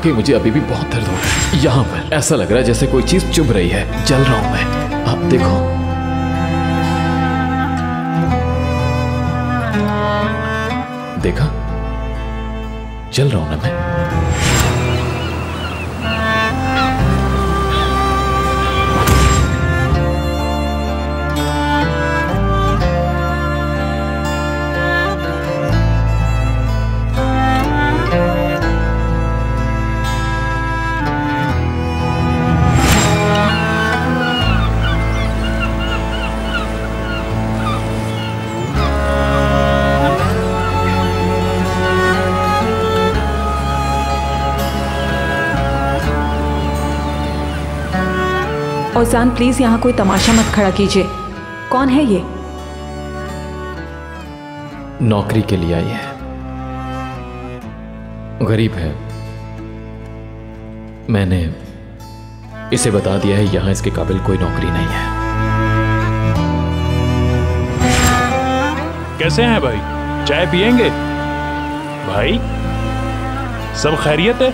वाकई मुझे अभी भी बहुत दर्द हो रहा है। यहाँ पर ऐसा लग रहा है जैसे कोई चीज चुभ रही है। जल रहा हूं मैं। आप देखो। देखा? जल रहा हूं ना मैं। औजान प्लीज यहाँ कोई तमाशा मत खड़ा कीजिए। कौन है ये? नौकरी के लिए आई है। गरीब है। मैंने इसे बता दिया है यहां इसके काबिल कोई नौकरी नहीं है। कैसे हैं भाई? चाय पियेंगे? भाई सब खैरियत है?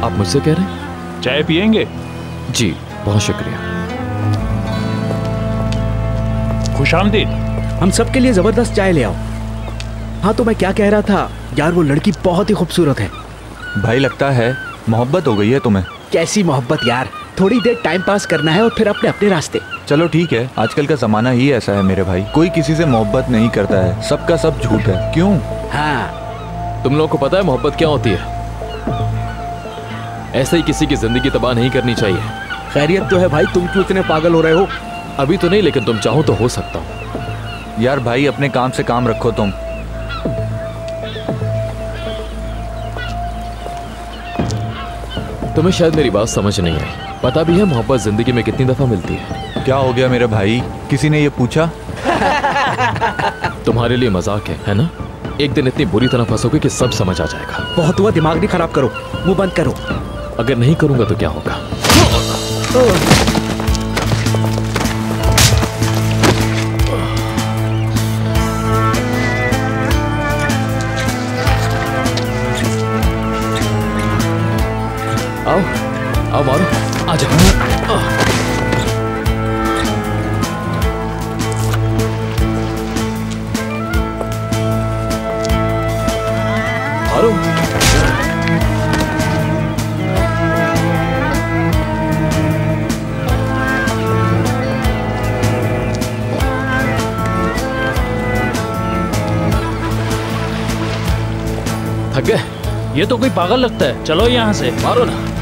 आप मुझसे कह रहे हैं? चाय पियेंगे? जी बहुत शुक्रिया। खुशामदीद। हम सबके लिए जबरदस्त चाय ले आओ। हाँ तो मैं क्या कह रहा था यार, वो लड़की बहुत ही खूबसूरत है। भाई लगता है मोहब्बत हो गई है तुम्हें। कैसी मोहब्बत यार, थोड़ी देर टाइम पास करना है और फिर अपने अपने रास्ते। चलो ठीक है, आजकल का जमाना ही ऐसा है मेरे भाई, कोई किसी से मोहब्बत नहीं करता है, सबका सब झूठ है। क्यों? हाँ तुम लोगों को पता है मोहब्बत क्या होती है? ऐसे ही किसी की जिंदगी तबाह नहीं करनी चाहिए। खैरियत तो है भाई, तुम क्यों इतने पागल हो रहे हो? अभी तो नहीं, लेकिन तुम चाहो तो हो सकता हूं। यार भाई अपने काम से काम रखो तुम। तुम्हें शायद मेरी बात समझ नहीं आई। पता भी है मोहब्बत जिंदगी में कितनी दफा मिलती है? क्या हो गया मेरे भाई, किसी ने ये पूछा? तुम्हारे लिए मजाक है ना? एक दिन इतनी बुरी तरह फंसोगे कि सब समझ आ जाएगा। बहुत हुआ, दिमाग नहीं खराब करो, मुंह बंद करो। अगर नहीं करूंगा तो क्या होगा? आओ आओ मारो, आ जाओ। मारो। थक गए? ये तो कोई पागल लगता है। चलो यहाँ से। मारो ना।